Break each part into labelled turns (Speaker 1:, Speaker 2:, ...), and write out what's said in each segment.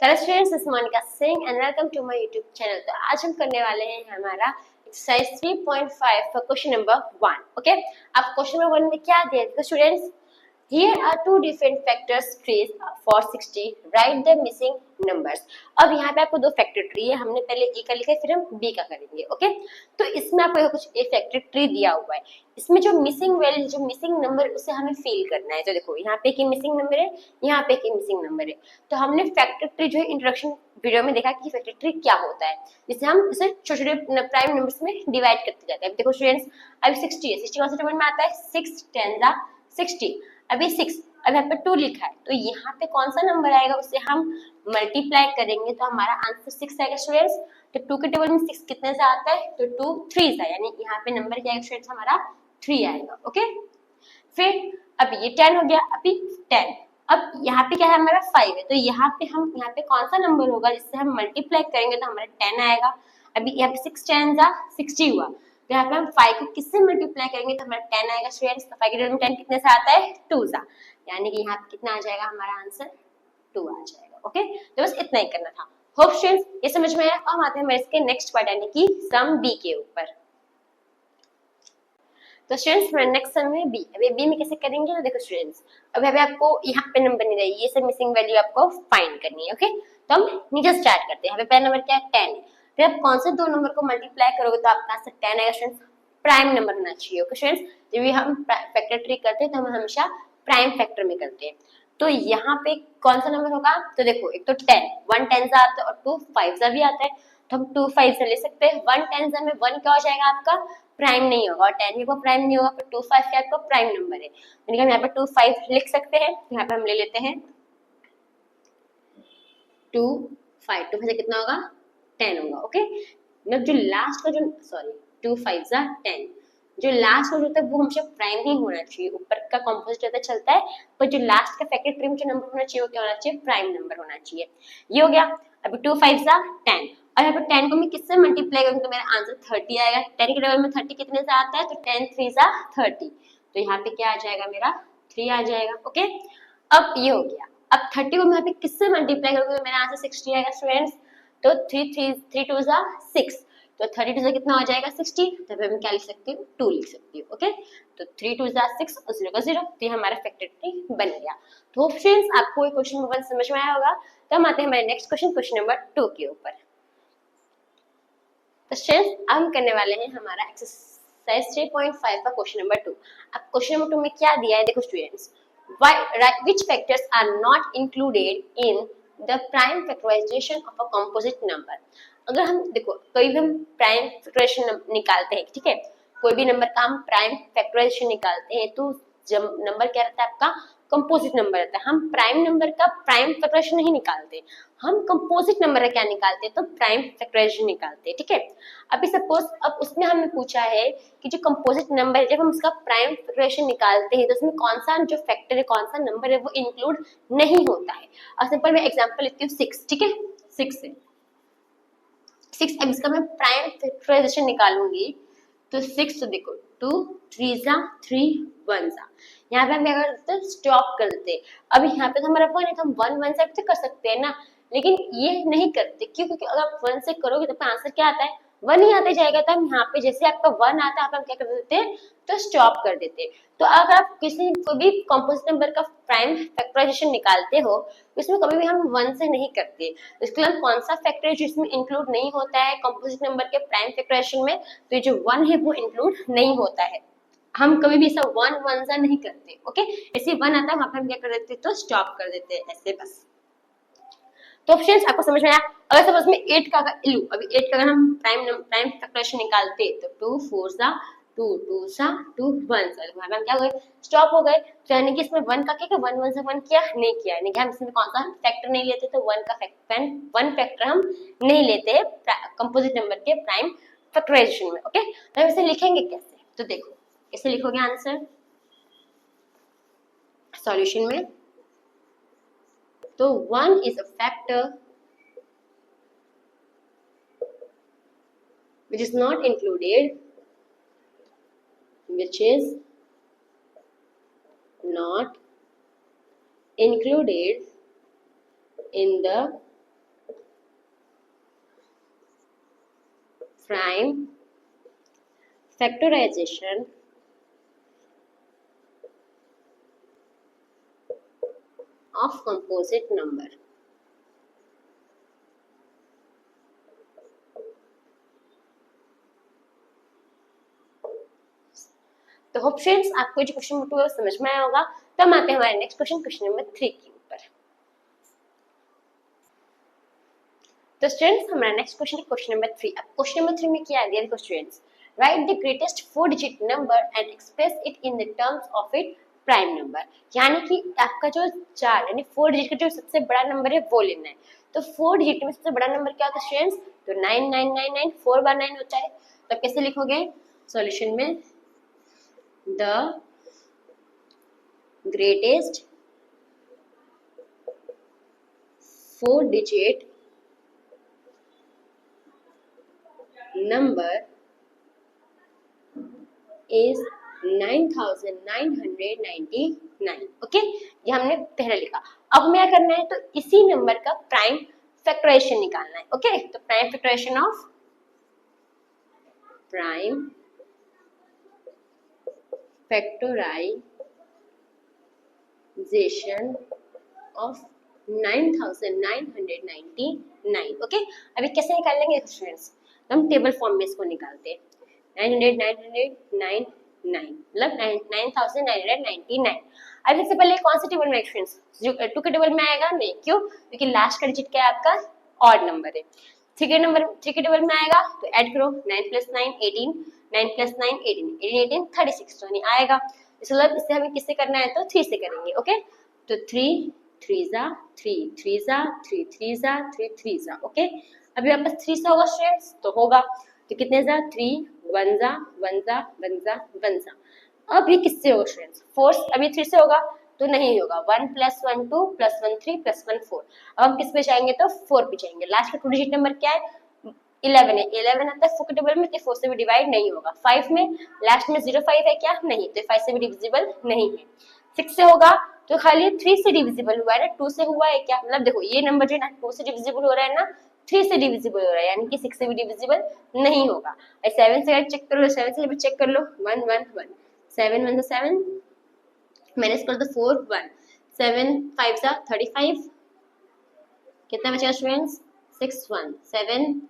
Speaker 1: Hello students, this is Monika Singh and welcome to my YouTube channel. तो आज हम करने वाले हैं हमारा exercise 3.5 for question number 1। Okay, अब क्वेश्चन नंबर 1 में क्या दिया है students? Here are two different factors trees for 60. Write the missing numbers. अब यहाँ पे आपको दो फैक्टर ट्री है, हमने पहले ए का लिखा है, फिर हम बी का करेंगे। ओके, तो इसमें आपको कुछ ए फैक्टर ट्री दिया हुआ है, इसमें जो मिसिंग वैल्यू, जो मिसिंग नंबर, उसे हमें फिल करना है। तो देखो यहाँ पे की मिसिंग नंबर है, यहाँ पे की मिसिंग नंबर है। तो हमने फैक्टर ट्री जो है इंट्रोडक्शन वीडियो में देखा कि फैक्टर ट्री क्या होता है, जिसे हम इसे छोटे छोटे प्राइम नंबर्स में डिवाइड करते जाते हैं। देखो स्टूडेंट्स, अभी 60 है, 60 कौन सा टेबल में आता है? 6 10 60। अभी 6, अब यहाँ पे 2 लिखा है, तो यहाँ पे कौन सा नंबर आएगा उसे हम मल्टीप्लाई करेंगे तो हमारा आंसर 6 आएगा स्टूडेंट्स। तो 2 के टेबल में 6 कितने से आता है? तो 2 3 से, यानी यहाँ पे नंबर क्या आएगा स्टूडेंट्स? हमारा 3 आएगा। ओके, फिर अब ये 10 हो गया, अभी 10। अब यहाँ पे क्या है? हमारा 5 है, तो यहाँ पे कौन सा नंबर होगा जिससे हम मल्टीप्लाई करेंगे तो हमारा 10 आएगा। अभी यहाँ पे 6 10 60 हुआ, तो यहाँ पे हम 5 को किससे मल्टीप्लाई करेंगे तो हमारा 10 आएगा स्टूडेंट्स। तो 5 के टेबल में 10 कितने से आता है? 2 सा, यानी कि यहाँ पे कितना आ जाएगा? हमारा आंसर 2 आ जाएगा। ओके, तो बस इतना ही करना था। होप स्टूडेंट्स ये समझ में आया। अब आते हैं इसके नेक्स्ट पार्ट यानी कि सम बी के ऊपर। तो स्टूडेंट्स हमारा नेक्स्ट सम है बी। अभी बी में कैसे करेंगे? तो देखो स्टूडेंट्स, अभी आपको यहाँ पे नंबर नहीं रहेगी, ये सब मिसिंग वैल्यू आपको फाइंड करनी है। ओके, तो हम नीचे स्टार्ट करते हैं। यहाँ पे पहला नंबर क्या है? 10 है। फिर आप कौन से दो नंबर को मल्टीप्लाई करोगे तो आपका आंसर 10 आएगा स्टूडेंट्स? प्राइम नंबर होना चाहिए। ओके स्टूडेंट्स, जब भी हम फैक्टर ट्री करते हैं तो हम हमेशा प्राइम फैक्टर में करते हैं। तो यहाँ पे कौन सा नंबर होगा? तो देखो, एक तो 10, 1 10 सा आता है और 2 5 सा भी आता है, तो हम 2 5 से ले सकते हैं। 1 10 सा में 1 क्या हो जाएगा? आपका प्राइम नहीं होगा, और 10 में प्राइम नहीं होगा, तो 2 5 क्या आपका प्राइम नंबर है, यानी कि हम यहाँ पे 2 5 लिख सकते हैं। यहाँ पे हम ले लेते हैं 2 5, 2 5 से कितना होगा? 10 होगा। ओके, मतलब जो लास्ट का जो 2 5 सा 10, जो लास्ट का जो होता है वो हमेशा प्राइम ही होना चाहिए। ऊपर का कॉम्पोजिट रहता चलता है, पर जो लास्ट का फैक्टर ट्री में जो नंबर होना चाहिए वो क्या होना चाहिए? प्राइम नंबर होना चाहिए। ये हो गया। अभी 2 5 सा 10, और यहाँ पे 10 को मैं किससे मल्टीप्लाई करूंगी तो मेरा आंसर 30 आएगा। 10 के टेबल में 30 कितने से आता है? तो 10 3 सा 30, तो यहाँ पे क्या आ जाएगा? मेरा 3 आ जाएगा। ओके, अब ये हो गया। अब 30 को मैं यहाँ पे किससे मल्टीप्लाई करूंगी तो मेरा आंसर 60 आएगा स्टूडेंट्स। तो 3 2 सा 6, तो 32 से कितना हो जाएगा? 60, तो मैं क्या लिख सकती हूँ? 2 लिख सकती हूँ। ओके, तो 3 2 सा 6 और 0 का 0, तो ये हमारा फैक्टर ट्री बन गया। तो फ्रेंड्स आपको ये क्वेश्चन नंबर 1 समझ में आया होगा। तो हम आते हैं हमारे नेक्स्ट क्वेश्चन, क्वेश्चन नंबर 2 के ऊपर। तो स्टूडेंट्स अब हम करने वाले हैं हमारा एक्सरसाइज 3.5 का क्वेश्चन नंबर 2। अब क्वेश्चन नंबर 2 में क्या दिया है? देखो students, which factors are not included in the prime factorization of a composite number? अगर हम देखो, कोई भी हम प्राइम फैक्टराइजेशन निकालते हैं, ठीक है, कोई भी नंबर का हम प्राइम फैक्टराइजेशन निकालते हैं तो जब नंबर क्या रहता है? आपका कंपोजिट नंबर रहता है। हम प्राइम नंबर का प्राइम फैक्टराइजेशन नहीं निकालते, हम कंपोजिट नंबर का क्या निकालते हैं? तो प्राइम फैक्टराइजेशन निकालते हैं। ठीक है, अभी सपोज अब उसमें हमें पूछा है कि जो कंपोजिट नंबर है, जब हम उसका प्राइम फैक्टराइजेशन निकालते हैं तो उसमें कौन सा जो फैक्टर है, कौन सा नंबर है वो इंक्लूड नहीं होता है। और सिंपल मैं एग्जांपल लेती हूँ 6, ठीक है, 6 है, 6 अब इसका मैं प्राइम फैक्टराइजेशन निकालूंगी तो 6, तो देखो 2 3 सा 3 1 सा, यहाँ पे हम क्या करते हैं? स्टॉप कर देते। अब यहाँ पे तो हमारा 1 है तो हम 1 1 से तो कर सकते हैं ना, लेकिन ये नहीं करते। क्यों? क्योंकि अगर आप 1 से करोगे तो आंसर क्या आता है? 1 ही आते जाएगा। तो हम यहाँ पे जैसे आपका 1 आता है, हम क्या कर देते हैं? तो स्टॉप कर देते हैं। तो अगर आप किसी कोई भी कंपोजिट नंबर का प्राइम फैक्टराइजेशन निकालते हो तो इसमें कभी भी हम 1 से नहीं करते। तो इसके लिए कौन सा फैक्टर है जो इसमें इंक्लूड नहीं होता है कंपोजिट नंबर के प्राइम फैक्टराइजेशन में? तो ये जो 1 है वो इंक्लूड नहीं होता है। हम कभी भी ऐसा 1 1 सा नहीं करते। ओके, ऐसे 1 आता है वहां पे हम क्या कर देते हैं? तो स्टॉप कर देते हैं ऐसे बस। तो फ्रेंड्स आपको समझ में आया? अगर सपोज में 8 का लू, अभी 8 का अगर हम प्राइम फैक्टराइजेशन निकालते तो 2 4 सा 2 2 सा 2 1 सा, वहां पे हम क्या हो गए? स्टॉप हो गए। तो यानी कि इसमें 1 का क्या 1 1 से 1 किया नहीं किया, यानी कि हम इसमें कौन सा फैक्टर नहीं लेते? तो 1 का फैक्टर हम नहीं लेते कंपोजिट नंबर के प्राइम फैक्टराइजेशन में। ओके, तो हम इसे लिखेंगे कैसे? तो देखो कैसे लिखोगे आंसर सॉल्यूशन में? तो 1 is a factor which is not included, which is not included in the prime factorization of composite number. तो होप फ्रेंड्स आपको जो क्वेश्चन नंबर 2 समझ में आया होगा। तो हम आते हैं हमारे नेक्स्ट क्वेश्चन, क्वेश्चन नंबर 3 के ऊपर। तो स्टूडेंट्स हमारा नेक्स्ट क्वेश्चन है क्वेश्चन नंबर 3। अब क्वेश्चन नंबर 3 में क्या दिया है देखो students, right the greatest 4 digit number and express it in the terms of it prime number. यानी कि आपका जो 4 यानी 4 डिजिट का जो सबसे बड़ा नंबर है वो लेना है। तो 4 डिजिट में सबसे बड़ा नंबर क्या होता है स्टूडेंट्स, तो 9999 4 बार 9 होता है। तो कैसे लिखोगे सॉल्यूशन में, the greatest 4-digit number is 9999। Okay, ये हमने पहले लिखा। अब हमें क्या करना है, तो इसी नंबर का प्राइम फैक्टराइजेशन निकालना है। ओके, तो prime factorisation of prime factorization of 9999। Okay, अभी कैसे निकाल लेंगे स्टूडेंट्स, हम टेबल फॉर्म में इसको निकालते हैं। 900 मतलब 9999। अब इससे पहले कौन सा टेबल में स्टूडेंट्स, 2 के टेबल में आएगा नहीं, क्यों, क्योंकि लास्ट का डिजिट क्या है आपका ऑड नंबर है। 3 के टेबल में आएगा तो ऐड करो, 9 + 9 18, 9 + 9 18, 18 36, तो नहीं आएगा। मतलब इससे हमें किससे करना है, तो 3 से करेंगे। ओके, तो 3 3 जा 3 3 जा 3 3 जा 3 3 जा। ओके, अभी वापस 3 से होगा स्टूडेंट्स, तो होगा तो कितने जा 3 1 जा 1 जा 1 जा 1 जा। अब ये किससे होगा स्टूडेंट्स, 4 अभी 3 से होगा तो नहीं होगा। 1 + 1 2 + 1 3 + 1 4। अब हम किस पे जाएंगे, तो 4 पे जाएंगे। लास्ट का 2 डिजिट नंबर क्या है, 11 है। 11 आता है 4 के टेबल में, तो 4 से भी डिवाइड नहीं होगा। 5 में लास्ट में 05 है क्या, नहीं, तो 5 से भी डिविजिबल नहीं है। 6 से होगा तो खाली 3 से डिविजिबल हुआ है ना, 2 से हुआ है क्या, मतलब देखो ये नंबर जो है ना 2 से डिविजिबल हो रहा है ना, 3 से डिविजिबल हो रहा है, यानी कि 6 से भी डिविजिबल नहीं होगा। 7 से चेक कर लो, 7 से भी चेक कर लो, 1 1 1 7 1 7 माइनस कर दो 4 1 7 5 सा 35, कितना बचेगा स्टूडेंट्स 6 1 7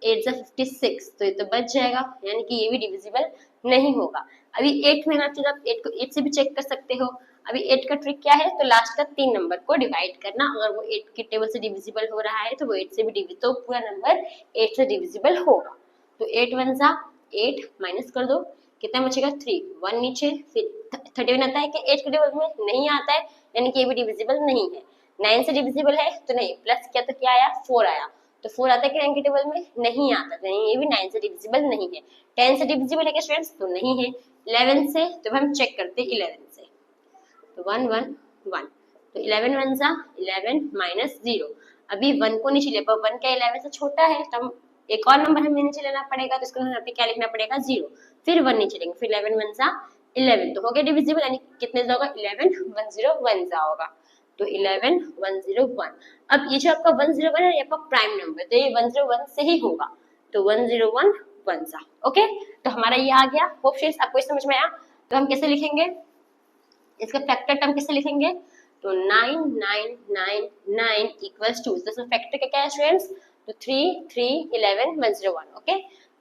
Speaker 1: 8 सा 56, तो ये तो बच जाएगा, यानी कि ये भी डिविजिबल नहीं होगा। अभी 8 में ना, तो आप 8 को 8 से भी चेक कर सकते हो। अभी 8 का ट्रिक क्या है, तो लास्ट का 3 नंबर को डिवाइड करना। अगर वो 8 के टेबल से डिविजिबल हो रहा है तो वो 8 से भी डिविजिबल, तो पूरा नंबर 8 से डिविजिबल होगा। तो 8 1 सा 8 माइनस कर दो, कितना बचेगा 3 1 नीचे, फिर 31 आता है कि 8 के टेबल में नहीं आता है, यानी कि ये भी डिविजिबल नहीं है। 9 से डिविजिबल है तो नहीं, प्लस किया तो क्या आया 4 आया, तो 4 आता है कि 9 के टेबल में नहीं आता, तो ये भी 9 से डिविजिबल नहीं है। 10 से डिविजिबल है क्या स्टूडेंट्स, तो नहीं है। 11 से तो हम चेक करते हैं 11 से, तो 1 1 1, तो 11 1 सा 11 माइनस 0। अभी 1 को नीचे ले, पर 1 क्या 11 से छोटा है, तो हम एक और नंबर हमें नीचे लेना पड़ेगा, तो इसको यहाँ पे क्या लिखना पड़ेगा 0, फिर 1 नीचे लेंगे, फिर 11 1 सा 11, तो हो गया डिविजिबल, यानी कितने जा होगा 11 1 0 1 जा होगा, तो 11 1 0 1। अब ये जो आपका 101 है, ये आपका प्राइम नंबर, तो ये 101 से ही होगा, तो 101 1 सा। ओके, तो हमारा ये आ गया। होप फ्रेंड्स आपको समझ में आया। तो हम कैसे लिखेंगे, इसका फैक्टर टर्म कैसे लिखेंगे, तो 9999 इक्वल्स टू, तो फैक्टर क्या है स्टूडेंट्स, तो 3 3 11 101। ओके,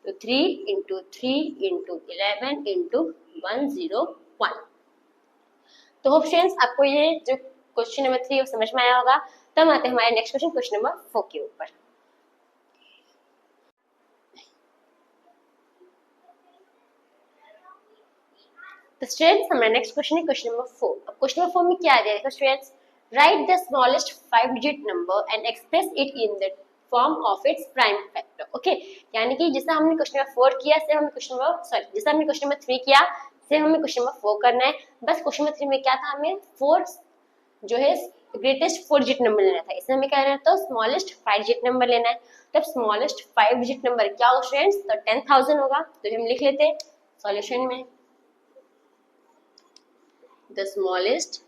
Speaker 1: तो 3 × 3 × 11 × 101। तो होप स्टूडेंट्स आपको ये जो क्वेश्चन नंबर 3 समझ में आया होगा। तब आते हैं हमारे नेक्स्ट क्वेश्चन, क्वेश्चन नंबर 4 के ऊपर। तो स्टूडेंट्स हमारा नेक्स्ट क्वेश्चन है क्वेश्चन नंबर 4। अब क्वेश्चन नंबर 4 में क्या आ जाएगा students, right the smallest 5 digit number and express it in the form of its prime factor. Okay, यानी कि जैसा हमने क्वेश्चन नंबर 4 किया, से हमें क्वेश्चन नंबर जैसा हमने क्वेश्चन नंबर 3 किया, से हमें क्वेश्चन नंबर 4 करना है। बस क्वेश्चन नंबर 3 में क्या था, हमें 4 जो है ग्रेटेस्ट 4 डिजिट नंबर लेना था, इसमें हमें क्या लेना था, स्मॉलेस्ट 5 डिजिट नंबर लेना है। तब स्मॉलेस्ट 5 डिजिट नंबर क्या होगा स्टूडेंट्स, तो 10,000 होगा, तो हम लिख लेते हैं सॉल्यूशन में, the smallest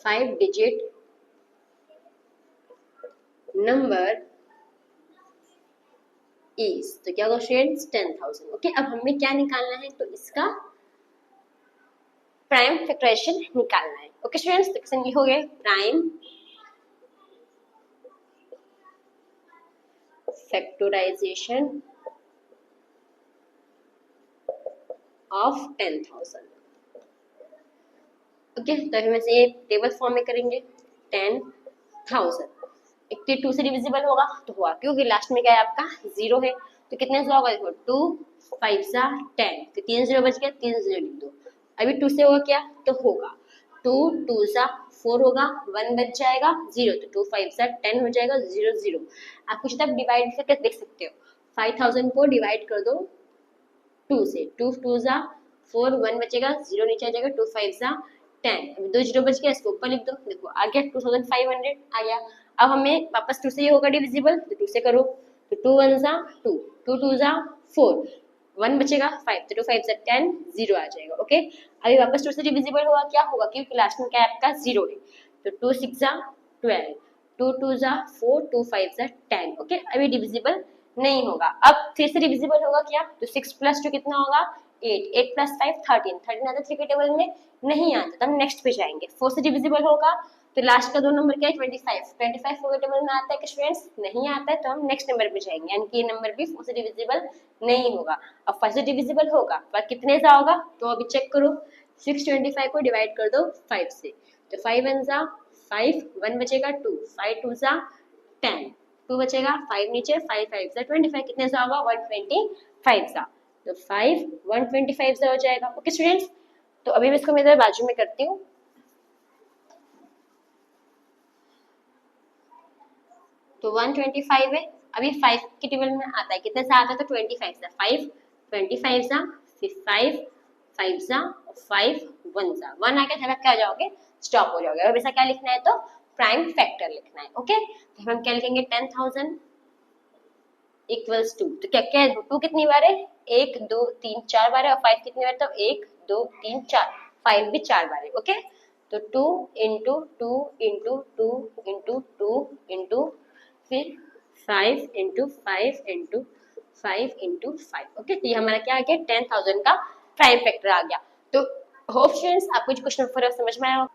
Speaker 1: 5 digit number is, तो क्या होगा स्टूडेंट्स 10,000। ओके, अब हमें क्या निकालना है, तो इसका प्राइम फैक्टराइजेशन निकालना है। ओके स्टूडेंट्स, तो क्वेश्चन लिखोगे प्राइम फैक्टराइजेशन ऑफ 10,000। ओके, तो अभी मैं से ये टेबल फॉर्म में करेंगे। 10,000 एक 2 से डिविजिबल होगा तो हुआ, क्योंकि लास्ट में क्या है आपका 0 है, तो कितने से होगा देखो 2 5 सा 10, तो 3 0 बच गया, 3 0 लिख दो। अभी 2 से होगा क्या, तो होगा 2 2 सा 4 होगा, 1 बच जाएगा 0, तो 2 5 सा 10 हो जाएगा 0 0। आप कुछ तब डिवाइड करके देख सकते हो। 5,000 को डिवाइड कर दो 2 से, 2 2 सा 4, 1 बचेगा 0 नीचे आ जाएगा, 2 5 सा 10, अभी 2 0 बच गया, इसको ऊपर लिख दो, देखो आ गया 2500 आ गया। अब हमें वापस 2 से ये होगा डिविजिबल, तो 2 से करो, तो 2 1 सा 2, 2 2 सा 4, 1 बचेगा 5, तो 2 5 सा 10, 0 आ जाएगा। ओके, अभी वापस 2 से डिविजिबल हुआ, क्या होगा, क्योंकि लास्ट में क्या है आपका 0 है, तो 2 6 सा 12, 2 2 सा 4, 2 5 सा 10। ओके, अभी डिविजिबल नहीं होगा। अब 3 से डिविजिबल होगा क्या, तो 6 प्लस 2 कितना होगा 8, 8 प्लस 5 13, 13 आता 3 के टेबल में नहीं आता, तो हम नेक्स्ट पे जाएंगे। 4 से डिविजिबल होगा तो लास्ट का 2 नंबर क्या है 25, 25 4 के टेबल में आता है कि स्टूडेंट्स नहीं आता है, तो हम नेक्स्ट नंबर पे जाएंगे, यानी कि ये नंबर भी 4 से डिविजिबल नहीं होगा। अब 5 से डिविजिबल होगा पर कितने से होगा, तो अभी चेक करो, 625 को डिवाइड कर दो 5 से, तो 5 1 सा 5, 1 बचेगा 2, 5 2 सा 10, 2 बचेगा 5 नीचे, 5 5 सा 25, कितने सा होगा 125 सा, तो 5 125 सा हो जाएगा। ओके स्टूडेंट्स, तो अभी मैं इसको मेरे बाजू में करती हूँ। तो 125 है, अभी 5 के टेबल में आता है, कितने से आता है, तो 25 से, 5 25 सा, फिर 5 5 सा, 5 1 सा, 1 आ गया, क्या हो जाओगे स्टॉप हो जाओगे। अब ऐसा क्या लिखना है, तो प्राइम फैक्टर लिखना है। ओके, तो हम क्या लिखेंगे 10,000 इक्वल्स 2, तो क्या क्या है 2 कितनी बार है 1 2 3 4 बार है, और 5 कितनी बार, तो 1 2 3 4, 5 भी 4 बार है। ओके, तो 2 इंटू 2 इंटू 2 इंटू 2 इंटू फिर 5 इंटू 5 इंटू 5 इंटू 5। ओके, तो ये हमारा क्या आ गया 10,000 का प्राइम फैक्टर आ गया। तो होप स्टूडेंट्स आपको क्वेश्चन समझ में आया।